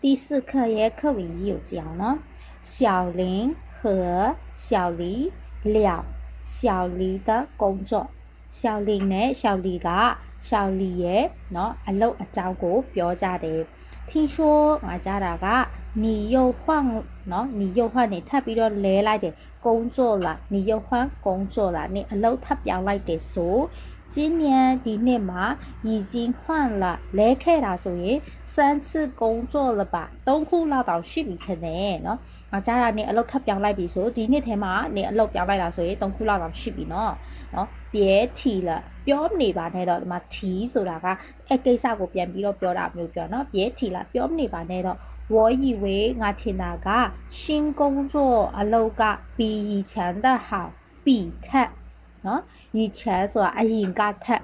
第4课也课文有讲呢，小林和小李聊小李的工作。小林呢，小李က小李ရဲ့နော်အလုပ်အကြောင်းကိုပြောကြတယ်听说ငါကြားတာက你又换နော်你又换နေထပ်ပြီးတော့လဲလိုက်တယ်工作了你又换工作了你အလုပ်ထပ်ပြောင်းလိုက်တယ်ဆို今年ဒီနှစ်မှာ已经换了လဲခဲ့တာဆိုရင်3次工作了吧3ခုလောက်တောင်ရှိပြီထင်တယ်နော်ငါကြားတာနေအလုပ်ထပ်ပြောင်းလိုက်ပြီဆိုဒီနှစ်ထဲမှာနေအလုပ်ပြောင်းလိုက်တာဆိုရင်3ခုလောက်တောင်ရှိပြီနော်别提了ပြောနေပါနဲ့တော့ဒီမှာ提ဆိုတာကအဲ့ကိစ္စကိုပြန်ပြီးတော့ပြောတာမျိုးပြောနော်别提了ပြောနေပါနဲ့တော့我以为ငါထင်တာက新工作အလုပ်က比以前的好比ထက်နော်以前ဆိုတာအရင်ကထက်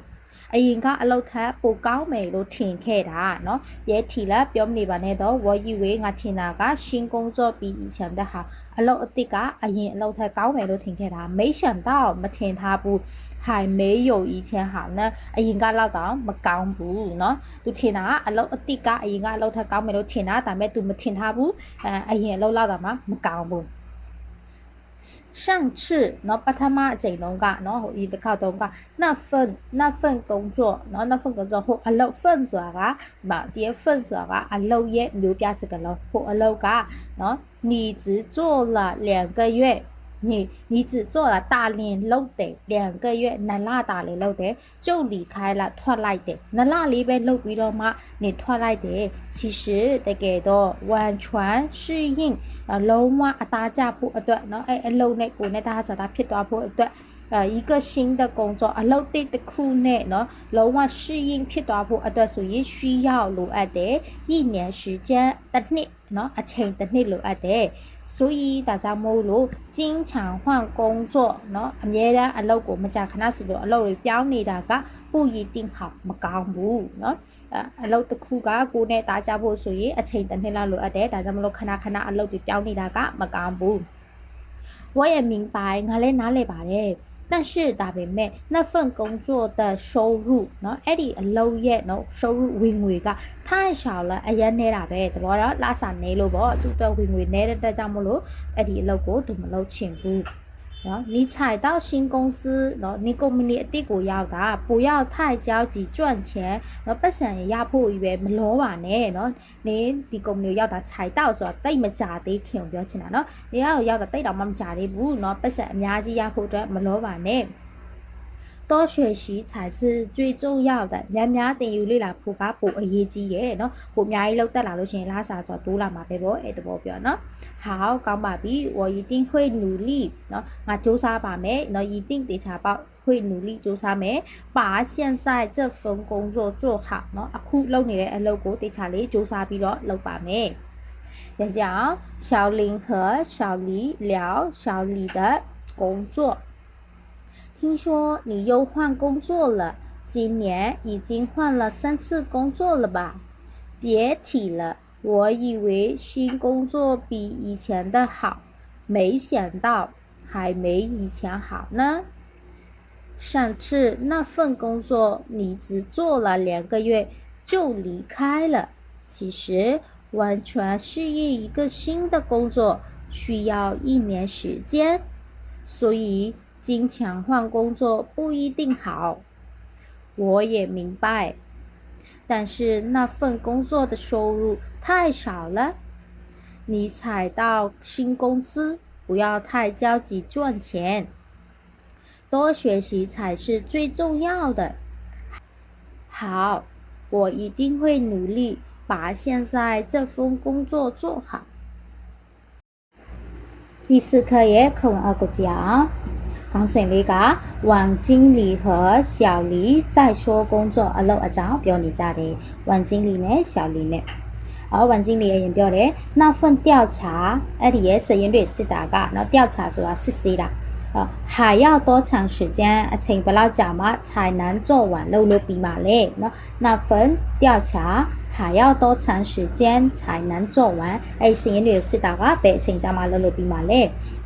အရင်ကအလုပ်ထက်ပိုကောင်းမယ်လို့ထင်ခဲ့တာနော်别提了ပြောနေပါနဲ့တော့我以为ငါထင်တာက新工作比以前的好အလုပ်အစ်ကအရင်အလုပ်ထက်ကောင်းမယ်လို့ထင်ခဲ့တာ没想到မထင်ထားဘူး还没有以前好呢အရင်ကလောက်တော့မကောင်းဘူးเนาะသူထင်တာကအလုပ်အစ်ကအရင်ကအလုပ်ထက်ကောင်းမယ်လို့ထင်တာဒါပေမဲ့ तू မထင်ထားဘူးအရင်အလုပ်လောက်တော့မှမကောင်းဘူး上次เนาะပထမအချိန်တုန်းကเนาะဟိုဒီတစ်ခါတုန်းက那份工作เนาะ那份工作ဟိုအလုပ်份ဆိုတာကဒီ份ဆိုတာကအလုပ်ရဲ့မျိုးပြစကားလုံးဟိုအလုပ်ကเนาะ你只做了2个月你只做了大连လုပ်တယ်2个月2လတာလေးလုပ်တယ်就離開了ထွက်လိုက်တယ်2လလေးပဲလုပ်ပြီးတော့မှနေထွက်လိုက်တယ်其實တကယ်တော့完全適應လုံးဝအသားကျဖို့အတွက်เนาะအဲ့အလုပ်နဲ့ကိုယ်နဲ့တဟဇာတာဖြစ်သွားဖို့အတွက်一个新的工作အလုပ်တစ်ခုနဲ့เนาะလုံးဝ適應ဖြစ်သွားဖို့အတွက်ဆိုရင်需要လိုအပ်တယ်1年時間တစ်နှစ်เนาะအချိန်တစ်နှစ်လိုအပ်တယ်所以大家မို့လို့經常換工作เนาะအမြဲတမ်းအလုပ်ကိုမကြာခဏဆိုလို့အလုပ်တွေပြောင်းနေတာက不一定好မကောင်းဘူးเนาะအလုပ်တစ်ခုကကိုယ်နဲ့တားကြဖို့ဆိုရင်အချိန်တစ်နှစ်လောက်လိုအပ်တယ်ဒါကြောင့်မလို့ခဏအလုပ်တွေပြောင်းနေတာကမကောင်းဘူး我也明白ငါလည်းနားလည်ပါတယ်但是ဒါပေမဲ့那份工作的收入เนาะအဲ့ဒီအလုပ်ရဲ့เนาะ收入ဝင်ငွေက太少了အရင်နေတာပဲတဘောတော့လစာနေလို့ပေါ့သူ့တော့ဝင်ငွေနေတဲ့တက်ကြောင့်မလို့အဲ့ဒီအလုပ်ကိုသူမလုပ်ချင်ဘူးเนาะ你踩到新公司เนาะ你ကုမ္ပဏီအတိတ်ကိုရောက်တာ不要太着急賺錢เนาะပတ်စံရဖို့ပဲမလောပါနဲ့เนาะ你ဒီကုမ္ပဏီရောက်တာ踩到ဆိုတာတိတ်မကြသေးခင်ပြောချင်တာเนาะ你ရောက်တာတိတ်တော့မှမကြသေးဘူးเนาะပတ်စံအများကြီးရဖို့အတွက်မလောပါနဲ့多學習才是最重要的များများသင်ယူလေ့လာဖို့ကပိုအရေးကြီးတယ်เนาะပိုအများကြီးလောက်တက်လာလို့ရှိရင်လားစာဆိုတိုးလာမှာပဲပေါ့အဲ့တဘောပြောเนาะ好ကောင်းပါပြီ我一定会努力เนาะငါစူးစမ်းပါမယ်เนาะ一定တေချာပေါ့会努力စူးစမ်းမယ်把現在這份工作做好เนาะအခုလုပ်နေတဲ့အလုပ်ကိုတေချာလေးစူးစမ်းပြီးတော့လုပ်ပါမယ်也讲小林和小李聊小李的工作听说你又换工作了，今年已经換了3次工作了吧？別提了，我以為新工作比以前的好，沒想到還沒以前好呢。上次那份工作你只做了2個月就離開了，其實完全適應一個新的工作需要1年時間，所以經常換工作不一定好，我也明白，但是那份工作的收入太少了。你踩到新公司，不要太着急賺錢，多學習才是最重要的。好，我一定會努力把現在這份工作做好。第4課ရဲ့課文အကူ講ခေါင်းစဉ်လေးက王經理和小李在說工作အလုပ်အကြောင်းပြောနေကြတယ်王經理နဲ့小李နဲ့王經理အရင်ပြောတယ်那份調查အဲ့ဒီရဲ့စာရင်းတွေစစ်တာကเนาะ調查ဆိုတာစစ်ဆေးတာ還要多長時間အချိန်ဘယ်လောက်ကြာမှ才能做完လုပ်လို့ပြီးမှလဲเนาะ那份調查還要多長時間才能做完အဲ့စာရင်းတွေစစ်တာကဘယ်အချိန်ကြာမှလုပ်လို့ပြီးမှလဲ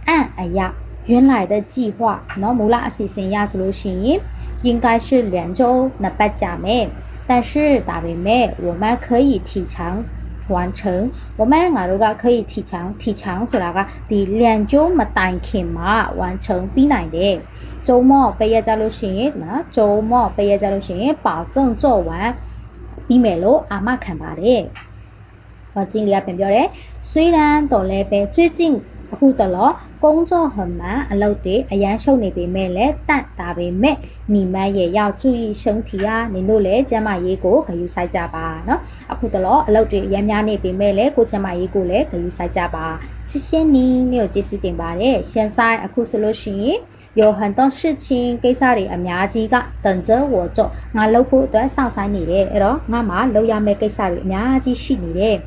按အရာ原来的計劃เนาะမူလအစီအစဉ်ရဆိုလို့ရှိရင်應該是2周2ပတ်ကြာမယ်但是ဒါပေမဲ့我們可以提前完成我们ငါတို့က可以提倡ဆိုတာကဒီ2周မတိုင်ခင်မှာ完成ပြီးနိုင်တယ်周末ပေးရကြလို့ရှိရင်နော်周末ပေးရကြလို့ရှိရင်保证做完ပြီးမယ်လို့အာမခံပါတယ်我经理ပြန်ပြောတယ်虽然တော်လည်းပဲ最近အခုတလော工作很忙အလုပ်တွေအရန်ရှုပ်နေပေမဲ့လည်းတန့်တာပေမဲ့你们也要注意身体啊နင်တို့လည်းကျန်းမာရေးကိုဂရုစိုက်ကြပါเนาะအခုတလောအလုပ်တွေအရန်များနေပေမဲ့လည်းကိုကျန်းမာရေးကိုလည်းဂရုစိုက်ကြပါ谢谢你ကိုကျေးဇူးတင်ပါတယ်现在အခုဆိုလို့ရှိရင်有很多事情ကိစ္စတွေအများကြီးက等着我做ငါလုပ်ဖို့အတွက်စောင့်ဆိုင်နေတယ်အဲ့တော့ငါမှလုပ်ရမယ့်ကိစ္စတွေအများကြီးရှိနေတယ်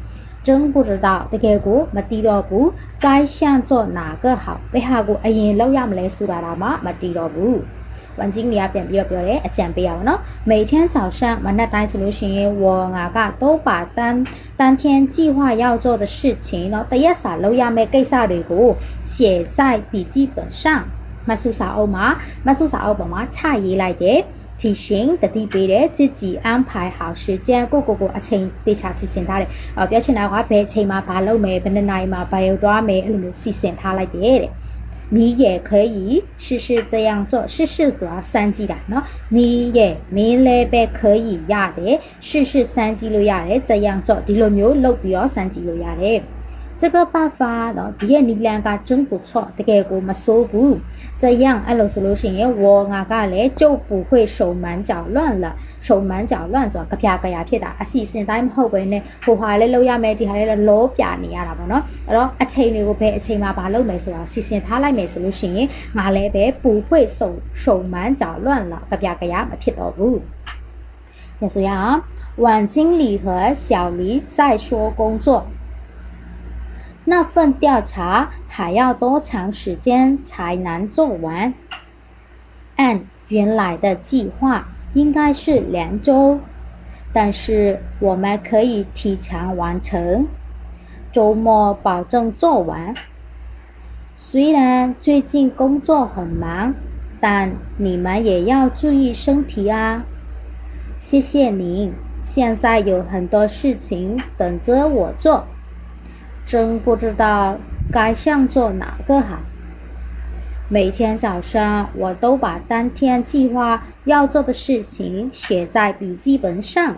真不知道တကယ်ကိုမတီးတော့ဘူး该向做哪个好ဘယ်ဟာကိုအရင်လောက်ရမလဲဆိုတာတော့မှမတီးတော့ဘူးဝန်ကြီးနေရပြန်ပြီးတော့ပြောတယ်အကြံပေးရအောင်နော်每天早上မနက်တိုင်းဆိုလို့ရှိရင်我ငါက都把当天计划要做的事情เนาะတရက်စာလောက်ရမယ့်ကိစ္စတွေကို写在笔记本上မဆုစာအုပ်ပေါ်မှာချရေးလိုက်တယ်提醒တတိပေးတယ်自己安排好时间ကိုအချိန်တေချာစီစဉ်ထားတယ်ပြောချင်တာကဘယ်အချိန်မှာဘာလုပ်မယ်ဘယ်နှစ်နာရီမှာဘာရောက်သွားမယ်အဲ့လိုမျိုးစီစဉ်ထားလိုက်တယ်တဲ့你也可以试试这样做试试ဆိုတာစမ်းကြည့်တာเนาะ你也မင်းလည်းပဲ可以ရတယ်试试စမ်းကြည့်လို့ရတယ်这样做ဒီလိုမျိုးလုပ်ပြီးတော့စမ်းကြည့်လို့ရတယ်这个办法เนาะဒီရဲ့နီလန်က真不错တကယ်ကိုမဆိုးဘူး这样အဲ့လိုဆိုလို့ရှိရင်我ငါကလည်း就不会手忙脚乱了手忙脚乱ဆိုတာကြပြဖြစ်တာအစီအစဉ်တိုင်းမဟုတ်ဘဲနဲ့ဟိုဟာလည်းလုပ်ရမယ်ဒီဟာလည်းလောပြနေရတာပေါ့နော်အဲ့တော့အချိန်တွေကိုပဲအချိန်မှာဘာလုပ်မယ်ဆိုတာစီစဉ်ထားလိုက်မယ်ဆိုလို့ရှိရင်ငါလည်းပဲ不会手忙脚乱了ကြပြမဖြစ်တော့ဘူး也是呀晚经理和小黎在说工作那份调查还要多长时间才能做完？按原来的计划应该是2周，但是我们可以提前完成，周末保证做完。虽然最近工作很忙，但你们也要注意身体啊！谢谢您，现在有很多事情等着我做。真不知道该向做哪个好每天早上我都把当天计划要做的事情写在笔记本上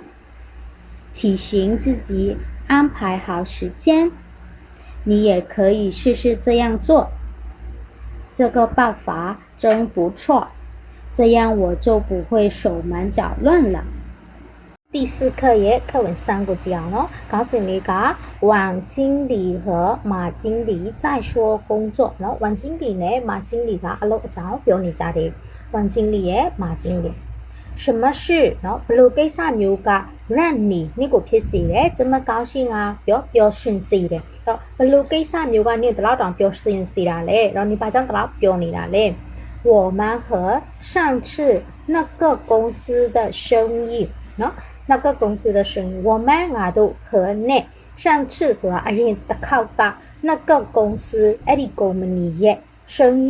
提醒自己安排好时间你也可以试试这样做这个办法真不错这样我就不会手忙脚乱了第4课ရဲ့课文3個字အောင်နော်ခေါင်းစဉ်လေးက王经理和马经理在说工作နော်王经理နဲ့马经理ကအလုပ်အကြောင်းပြောနေကြတယ်王经理ရဲ့马经理什么事နော်ဘလို့ကိစ္စမျိုးက让你ကိုဖြစ်စေတယ်这么高兴啊ပျော်ရွှင်စေတယ်တော့ဘလို့ကိစ္စမျိုးကနင့်တလောက်တောင်ပျော်ရွှင်စေတာလေတော့你ဘာကြောင့်တလောက်ပျော်နေတာလဲ我们和上次那个公司的生意နော်那个公司的生意我们ငါတို့和နဲ့上次ဆိုတာအရင်တစ်ခေါက်က那个公司အဲ့ဒီကုမ္ပဏီရဲ့生意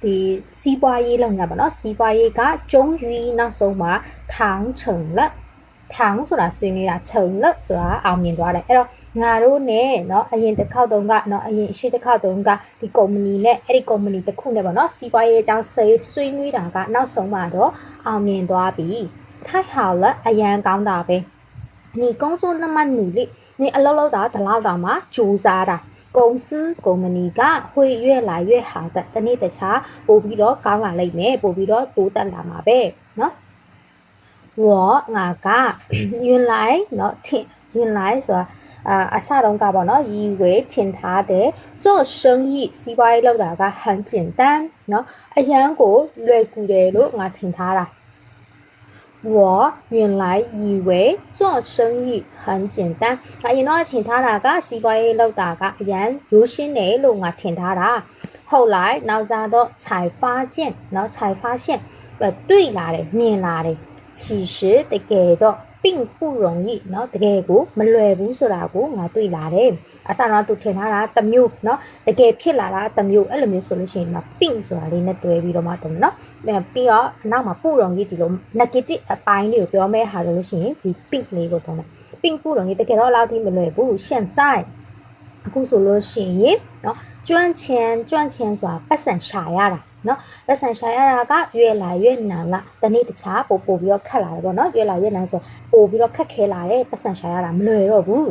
ဒီစီးပွားရေးလုပ်နေတာပေါ့နော်စီးပွားရေးက终于နောက်ဆုံးမှာ谈成了谈ဆိုတာဆွေးနွေးတာ成了ဆိုတာအောင်မြင်သွားတယ်အဲ့တော့ငါတို့နဲ့เนาะအရင်တစ်ခေါက်တုန်းကเนาะအရင်ရှေ့တစ်ခေါက်တုန်းကဒီကုမ္ပဏီနဲ့အဲ့ဒီကုမ္ပဏီတစ်ခုနဲ့ပေါ့နော်စီးပွားရေးအကြောင်းဆွေးနွေးတာကနောက်ဆုံးမှာတော့အောင်မြင်သွားပြီ太好了အရန်ကောင်းတာပဲ你工作那么努力你အလုပ်လုပ်တာဒီလောက်တောင်မှကြိုးစားတာ公司ကုမ္ပဏီက会越来越好的တနေ့တခြားပို့ပြီးတော့ကောင်းလာလိမ့်မယ်ပို့ပြီးတော့တိုးတက်လာမှာပဲเนาะ我ငါက原来เนาะ原来ဆိုတာအစတုန်းကပေါ့နော်以为ထင်ထားတယ်做生意စီးပွားရေးလုပ်တာက很简单เนาะအရန်ကိုလွယ်ကူတယ်လို့ငါထင်ထားတာ我原来以为做生意很简单အရင်တော့ထင်ထားတာကစီးပွားရေးလုပ်တာကအရန်ရိုးရှင်းတယ်လို့ငါထင်ထားတာ后来နောက်ကြတော့才发现才发现对လာတယ်မြင်လာတယ်其实တကယ်တော့并不容易เนาะတကယ်ကိုမလွယ်ဘူးဆိုတာကိုငါတွေ့လာတယ်အစတော့သူထင်ထားတာတစ်မျိုးเนาะတကယ်ဖြစ်လာတာတစ်မျိုးအဲ့လိုမျိုးဆိုလို့ရှိရင်တော့并ဆိုတာလေးနဲ့တွဲပြီးတော့မှတုံးเนาะပြီးတော့နောက်မှာ不容易ဒီလို negative အပိုင်းလေးကိုပြောမဲ့ဟာလို့ရှိရင်ဒီ并လေးကိုတုံးတယ်并不容易တကယ်တော့လောက်ထိမလွယ်ဘူး现在အခုဆိုလို့ရှိရင်เนาะ赚钱ဆိုတာပတ်စံရှာရတာเนาะပတ်စံရှာရတာက越来越难了တနေ့တခြားပို့ပြီးတော့ခက်လာတယ်ပေါ့เนาะ越来越难ဆိုပို့ပြီးတော့ခက်ခဲလာတယ်ပတ်စံရှာရတာမလွယ်တော့ဘူး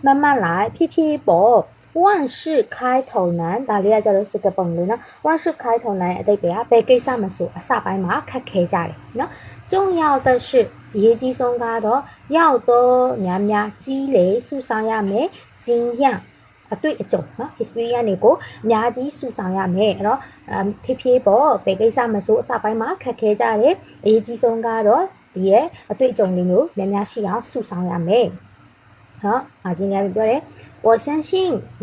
慢慢来ဖြည်းဖြည်းပေါ့万事开头难ဒါလေးကကျတော့စကားပုံလေးနော်万事开头难အတိတ်ပဲဘယ်ကိစ္စမဆိုအစပိုင်းမှာခက်ခဲကြတယ်နော်重要的是အရေးကြီးဆုံးကတော့要多များများ積累စုဆောင်ရမယ်經驗အတွေ့အကြုံနော် experience တွေကိုအများကြီးစုဆောင်ရမယ်အဲ့တော့ဖြည်းဖြည်းပေါ့ဘယ်ကိစ္စမဆိုအစပိုင်းမှာခက်ခဲကြတယ်အရေးကြီးဆုံးကတော့ဒီရဲ့အတွေ့အကြုံလေးမျိုးများများရှိအောင်စုဆောင်ရမယ်好，今天ပြောတယ်我相信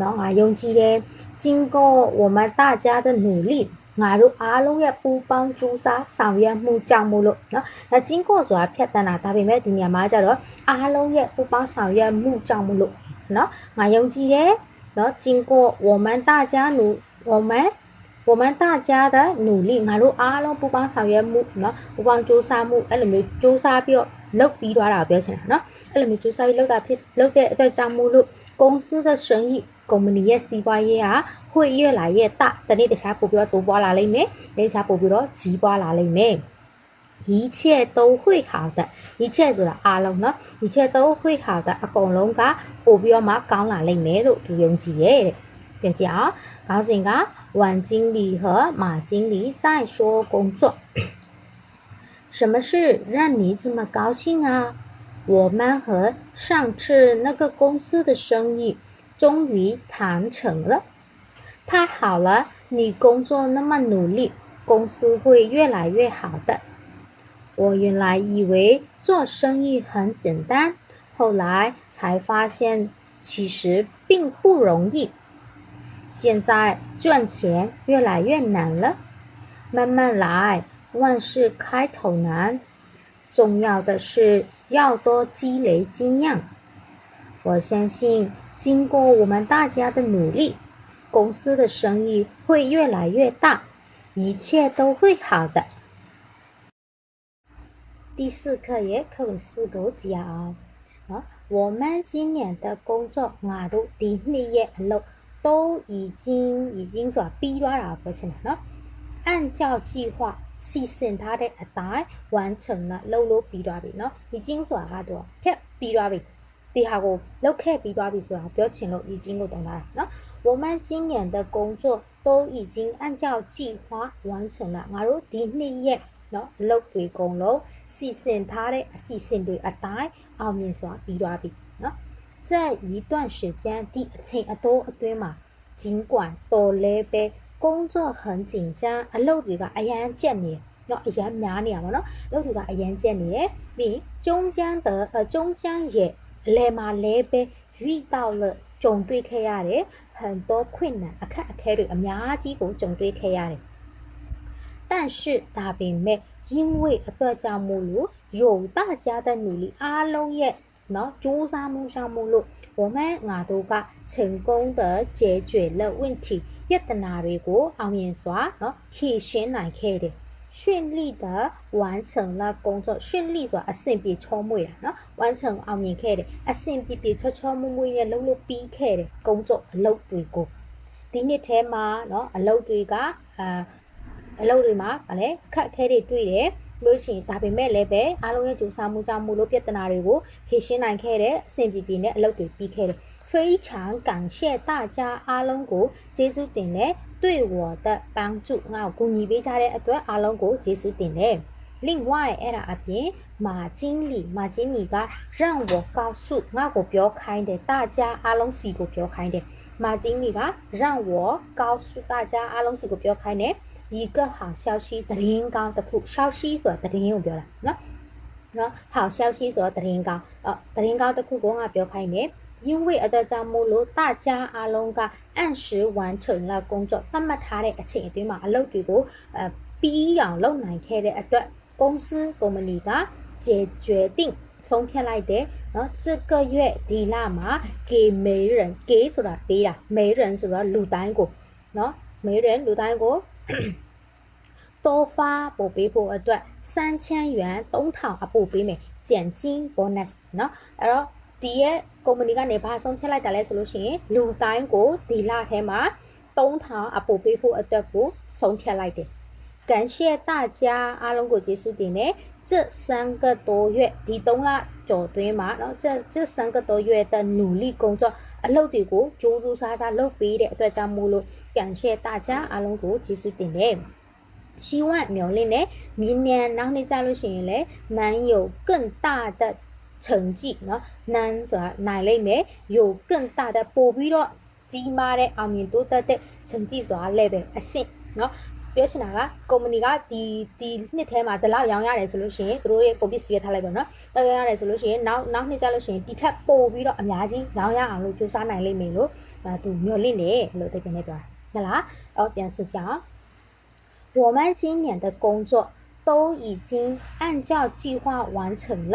နော်ငါယုံကြည်တယ်经过我们大家的努力ငါတို့အားလုံးရဲ့ပူပေါင်းကြိုးစားဆောင်ရွက်မှုကြောင့်မို့လို့နော်ဒါ经过ဆိုတာဖြတ်တန်းတာဒါပေမဲ့ဒီနေရာမှာကျတော့အားလုံးရဲ့ပူပေါင်းဆောင်ရွက်မှုကြောင့်မို့လို့နော်ငါယုံကြည်တယ်နော်经过我们大家我们大家的努力ငါတို့အားလုံးပူပေါင်းဆောင်ရွက်မှုနော်ပူပေါင်းကြိုးစားမှုအဲ့လိုမျိုးကြိုးစားပြီးတော့လုပ်ပြီးသွားတာပြောချင်တာနော်အဲ့လိုမျိုးကြိုးစားပြီးလုပ်တဲ့အတွက်ကြောင့်မို့လို့公司的生意ကုမ္ပဏီရဲ့စီးပွားရေးဟာ会越来越大တနေ့တခြားပို့ပြီးတော့တိုးပွားလာလိမ့်မယ်နေ့တခြားပို့ပြီးတော့ကြီးပွားလာလိမ့်မယ်一切都会好的一切ဆိုတာအားလုံးเนาะ一切都会好的အကုန်လုံးကပို့ပြီးတော့မှကောင်းလာလိမ့်မယ်လို့သူယုံကြည်ရဲ့တဲ့ပြန်ကြည့်အောင်ခေါင်းစဉ်က王经理和马经理在说工作什么事让你这么高兴啊我们和上次那个公司的生意终于谈成了太好了你工作那么努力公司会越来越好的我原来以为做生意很简单后来才发现其实并不容易现在赚钱越来越难了慢慢来万事开头难重要的是要多积累经验我相信经过我们大家的努力公司的生意会越来越大一切都会好的第四课也课文四个讲我们今年的工作我都第二页都已經ဆိုတာပြီးသွားတာပြောချင်တာเนาะ按照計劃စီစဉ်ထားတဲ့အတိုင်း完成了လုပ်လို့ပြီးသွားပြီเนาะ已經ဆိုတာကတော့ထက်ပြီးသွားပြီဒီဟာကိုလုပ်ခဲ့ပြီးသွားပြီဆိုတာပြောချင်လို့已經ကိုတုံးတာเนาะ我们今年的工作都已經按照計劃完成了ငါတို့ဒီနှစ်ရက်เนาะလုပ်တွေကုန်လုံးစီစဉ်ထားတဲ့အစီအစဉ်တွေအတိုင်းအောင်မြင်စွာပြီးသွားပြီเนาะ在一段时间第အချိန်အတိုးအတွင်းမှာ尽管တော်လဲပဲ工作很緊張အလုပ်တွေကအရန်ကြက်နေเนาะအရန်များနေရပါเนาะအလုပ်တွေကအရန်ကြက်နေတယ်ပြီး中間也လဲမှာလဲပဲ遇到了ကြုံတွေ့ခဲ့ရတယ်很多困難အခက်အခဲတွေအများကြီးကိုကြုံတွေ့ခဲ့ရတယ်但是ဒါပေမဲ့因为အတွက်ကြောင့်မို့လို့有大家的努力အားလုံးရဲ့เนาะကြိုးစားမှုကြောင့်မို့လို့我们ငါတို့က成功的解决了问题ပြဿနာတွေကိုအောင်မြင်စွာเนาะဖြေရှင်းနိုင်ခဲ့တယ်顺利的完成了工作顺利ဆိုတာအဆင်ပြေချောမွေ့တာเนาะ完成အောင်မြင်ခဲ့တယ်အဆင်ပြေပြေချောမွေ့နဲ့လုပ်လို့ပြီးခဲ့တယ်工作အလုပ်တွေကိုဒီနှစ်ထဲမှာเนาะအလုပ်တွေကအလုပ်တွေမှာဗာလဲအခက်အခဲတွေတွေ့တယ်လို့ရှိရင်ဒါပေမဲ့လည်းပဲအားလုံးရဲ့ကြိုးစားမှုကြောင့်မို့လို့ပြဿနာတွေကိုဖြေရှင်းနိုင်ခဲ့တဲ့အဆင်ပြေပြေနဲ့အလုပ်တွေပြီးခဲ့တယ်非常感谢大家အားလုံးကိုကျေးဇူးတင်တယ်对我的帮助ငါ့ကိုကူညီပေးကြတဲ့အတွက်အားလုံးကိုကျေးဇူးတင်တယ်另外အဲ့ဒါအပြင်马经理က让我告诉ငါ့ကိုပြောခိုင်းတယ်大家အားလုံးစီကိုပြောခိုင်းတယ်马经理က让我告诉大家အားလုံးစီကိုပြောခိုင်းတယ်一个好消息သတင်းကောင်းတစ်ခု消息ဆိုတာသတင်းကိုပြောတာเนาะ好消息ဆိုတာသတင်းကောင်းသတင်းကောင်းတစ်ခုကိုငါပြောခိုင်းတယ်因为အတွက်ကြောင့်မို့လို့大家အားလုံးက按时完成了工作သတ်မှတ်ထားတဲ့အချိန်အတွင်းမှာအလုပ်တွေကိုပြီးအောင်လုပ်နိုင်ခဲ့တဲ့အတွက်公司ကုမ္ပဏီက决定ဆုံးဖြတ်လိုက်တယ်เนาะ这个月ဒီလမှာ给每人给ဆိုတာပေးတာ每人ဆိုတော့လူတိုင်းကိုเนาะ每人လူတိုင်းကို多发ပို့ပေးဖို့အတွက်3000元3000အပို့ပေးမယ်减金 bonus เนาะအဲ့တော့ ဒီရဲ့ကုမ္ပဏီကနေဘာဆုံးဖြတ်လိုက်တာလဲဆိုလို့ရှိရင်လူတိုင်းကိုဒီလထဲမှာ3000အပို့ပေးဖို့အတွက်ကိုဆုံးဖြတ်လိုက်တယ်感谢大家အားလုံးကိုကျေးဇူးတင်တယ်这3个多月ဒီ3လကျော်တွင်းမှာเนาะ这3个多月的努力工作အလုပ်တွေကိုကြိုးစားစားလုပ်ပေးတဲ့အတွက်ကြောင့်မို့လို့感谢大家အားလုံးကိုကျေးဇူးတင်တယ်希望မျှော်လင့်တယ်明年နောက်နှစ်ကြလို့ရှိရင်လည်း能有更大的成绩เนาะ能ဆိုတာနိုင်လိမ့်မယ်有更大的ပို့ပြီးတော့ကြီးမားတဲ့အောင်မြင်တိုးတက်တဲ့成绩ဆိုတာ level အဆင့်เนาะပြောချင်တာကကုမ္ပဏီကဒီနှစ်ထဲမှာဒီလောက်ရောင်းရတယ်ဆိုလို့ရှိရင်တို့ရဲ့ကုန်ပစ္စည်းရထားလိုက်ပါတော့တော်ရောင်းရတယ်ဆိုလို့ရှိရင်နောက်နှစ်ကျလို့ရှိရင်ဒီထက်ပိုပြီးတော့အများကြီးရောင်းရအောင်လို့စူးစမ်းနိုင်လိမ့်မယ်လို့သူမျှော်လင့်တယ်လို့တကယ်နဲ့ပြောတာဟုတ်လားအော်ပြန်ဆိုကြအောင်我们今年的工作都已经按照计划完成了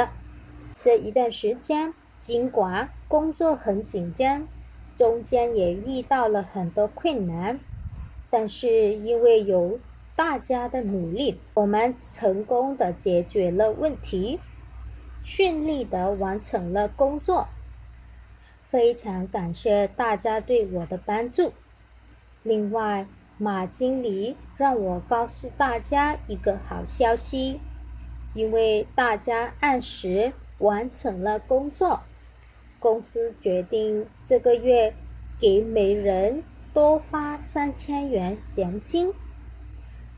这一段时间尽管工作很紧张中间也遇到了很多困难但是因为有大家的努力我们成功的解决了问题顺利的完成了工作非常感谢大家对我的帮助另外马经理让我告诉大家一个好消息因为大家按时完成了工作公司决定这个月给每人多发3000元奖金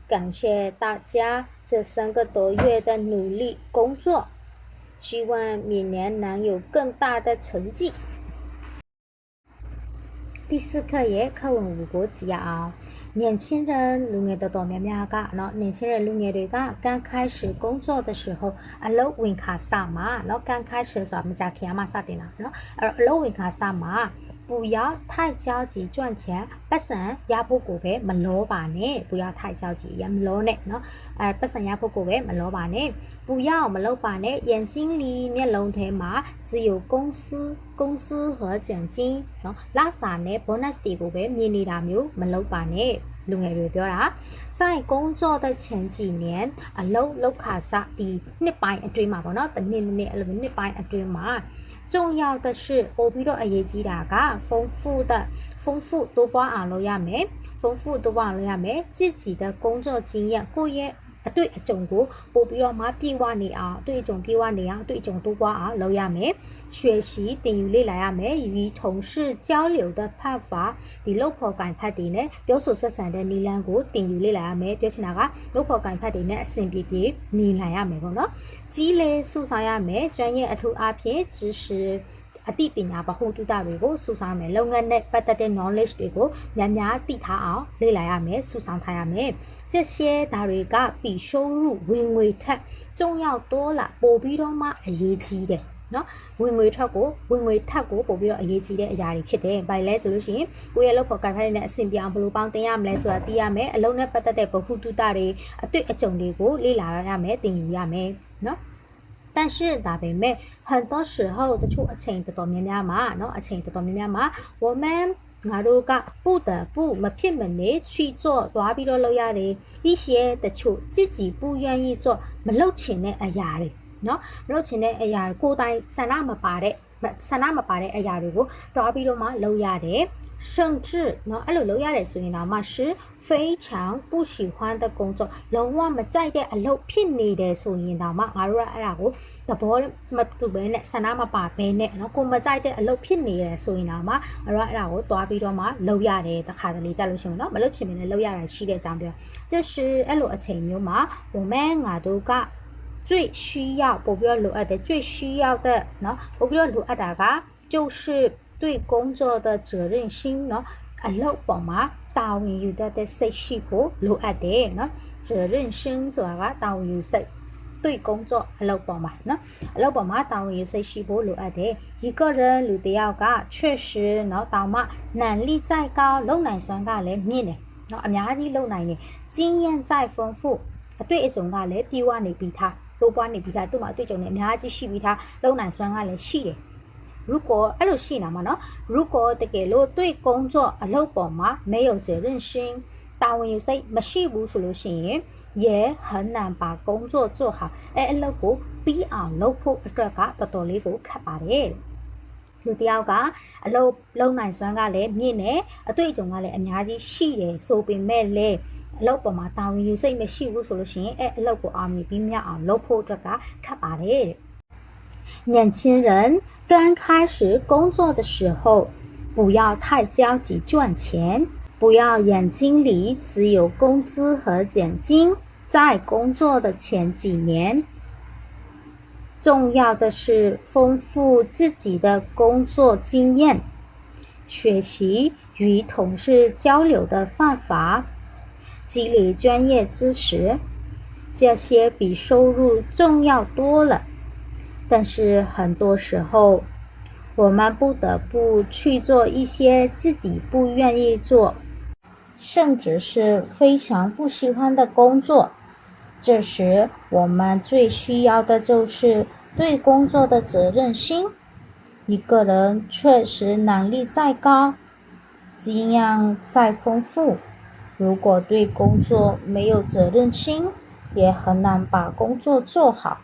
感谢大家这3个多月的努力工作希望明年能有更大的成绩第4课ရဲ့ခက်ဝင်ဝူကိုကြည့်ရအောင်年轻人လူငယ်တော်တော်များများကเนาะ年轻人လူငယ်တွေက刚开始工作的时候အလုပ်ဝင်ခါစမှာเนาะ刚开始ဆိုတာမကြခင်မှာစတင်တာเนาะအလုပ်ဝင်ခါစမှာ不要太着急赚钱ပတ်စံရဖို့ကိုပဲမလောပါနဲ့不要太着急ရမလောနဲ့เนาะပတ်စံရဖို့ကိုပဲမလောပါနဲ့不要မလုပ်ပါနဲ့眼睛里မျက်လုံးထဲမှာ只有公司和奖金เนาะလစာနဲ့ bonus တွေကိုပဲမြင်နေတာမျိုးမလုပ်ပါနဲ့လူငယ်တွေပြောတာ在工作的前几年အလုပ်ခါစဒီနှစ်ပိုင်းအတွင်းမှာပေါ့နော်တနှစ်အဲ့လိုနှစ်ပိုင်းအတွင်းမှာ重要的是ပို့ပြီးတော့အရေးကြီးတာက丰富多ပွားအောင်လုပ်ရမယ်丰富多ပွားအောင်လုပ်ရမယ်自己的工作经验ကိုယ့်ရဲ့အတွေ့အကြုံကိုပို့ပြီးတော့မှပြည့်ဝနေအောင်အတွေ့အကြုံပြည့်ဝနေအောင်အတွေ့အကြုံတိုးပွားအောင်လုပ်ရမယ်学习တင်ယူလေ့လာရမယ်与同事交流的方法ဒီလုပ်ဖော်ကိုင်ဖတ်တွေနဲ့ပြောဆိုဆက်ဆံတဲ့နည်းလမ်းကိုတင်ယူလေ့လာရမယ်ပြောချင်တာကလုပ်ဖော်ကိုင်ဖတ်တွေနဲ့အဆင်ပြေပြေနေနိုင်ရမယ်ပေါ့နော်ကြီးလေစုဆောင်ရမယ်专业အထူးအားဖြင့်知识အသိပညာဗဟုသုတတွေကိုစုဆောင်းမယ်လုပ်ငန်းနဲ့ပတ်သက်တဲ့ knowledge တွေကိုများသိထားအောင်လေ့လာရမယ်စုဆောင်းထားရမယ်这些ဒါတွေက比收入ဝင်ငွေထက်重要多了ပို့ပြီးတော့မှအရေးကြီးတယ်နော်ဝင်ငွေထက်ကိုပို့ပြီးတော့အရေးကြီးတဲ့အရာတွေဖြစ်တယ်။ဘာလဲဆိုလို့ရှိရင်ကိုယ့်ရဲ့လုပ်ဖော်ကိုင်ဖက်တွေနဲ့အဆင်ပြေအောင်ဘယ်လိုပေါင်းတင်ရမလဲဆိုတာသိရမယ်။အလုံးနဲ့ပတ်သက်တဲ့ဗဟုသုတတွေအတွေ့အကြုံတွေကိုလေ့လာရမယ်သင်ယူရမယ်နော်但是ဒါပေမဲ့很多时候တချို့အချိန်တော်တော်များများမှာเนาะအချိန်တော်တော်များများမှာ我们ငါတို့က不得不မဖြစ်မနေ去做သွားပြီးတော့လုပ်ရတယ်一些တချို့自己不愿意做မလုပ်ချင်တဲ့အရာတွေเนาะမလုပ်ချင်တဲ့အရာကိုယ်တိုင်ဆန္ဒမပါတဲ့အရာတွေကိုတွားပြီးတော့မှလုပ်ရတယ်甚至เนาะအဲ့လိုလုပ်ရတယ်ဆိုရင်တော့မှ是非常不喜欢的工作လုံးဝမကြိုက်တဲ့အလုပ်ဖြစ်နေတယ်ဆိုရင်တော့မှငါတို့ကအဲ့ဒါကိုသဘောမတူဘဲနဲ့ဆန္ဒမပါဘဲနဲ့เนาะကိုမကြိုက်တဲ့အလုပ်ဖြစ်နေတယ်ဆိုရင်တော့မှငါတို့ကအဲ့ဒါကိုတွားပြီးတော့မှလုပ်ရတယ်တခါတလေကြလို့ရှိရင်เนาะမလုပ်ချင်မနေလုပ်ရတာရှိတဲ့အကြောင်းပြော这是အဲ့လိုအချိန်မျိုးမှာ我们ငါတို့က最需要ပို့ပြီးတော့လိုအပ်တယ်最需要的เนาะပို့ပြီးတော့လိုအပ်တာက就是对工作的责任心เนาะအလုပ်ပေါ်မှာတာဝန်ယူတတ်တဲ့စိတ်ရှိဖို့လိုအပ်တယ်เนาะ责任心ဆိုတာကတာဝန်ယူစိတ်对工作အလုပ်ပေါ်မှာเนาะအလုပ်ပေါ်မှာတာဝန်ယူစိတ်ရှိဖို့လိုအပ်တယ်一个人လူတစ်ယောက်က确实เนาะတောင်မှ能力再高လုပ်နိုင်စွမ်းကလည်းမြင့်တယ်เนาะအများကြီးလုပ်နိုင်တယ်经验再丰富အတွေ့အကြုံကလည်းပြေဝနေပြီးသားတိုးပွားနေပြီးသားသူ့မှာအတွေ့အကြုံနဲ့အများကြီးရှိပြီးသားလုပ်နိုင်စွမ်းကလည်းရှိတယ်如果အဲ့လိုရှိနေမှာเนาะ如果တကယ်လို့对工作အလုပ်ပေါ်မှာ没有责任心တာဝန်ယူစိတ်မရှိဘူးဆိုလို့ရှိရင်也很难把工作做好အဲ့အလုပ်ကိုပြီးအောင်လုပ်ဖို့အတွက်ကတော်တော်လေးကိုခက်ပါတယ် လူတစ်ယောက်က အလုပ်လုပ်နိုင်စွမ်းကလည်းမြင့်တယ်အတွေ့အကြုံကလည်းအများကြီးရှိတယ်ဆိုပေမဲ့လည်းအလုပ်ပေါ်မှာတာဝန်ယူစိတ်မရှိဘူးဆိုလို့ရှိရင်အလုပ်ကိုအောင်မြင်ပြီးမြောက်အောင်လုပ်ဖို့အတွက်ကခက်ပါတယ်တဲ့年轻人刚开始工作的时候不要太焦急赚钱不要眼睛里只有工资和奖金在工作的前几年重要的是丰富自己的工作经验学习与同事交流的方法积累专业知识这些比收入重要多了但是很多时候我们不得不去做一些自己不愿意做甚至是非常不喜欢的工作这时我们最需要的就是对工作的责任心一个人确实能力再高经验再丰富如果对工作没有责任心也很难把工作做好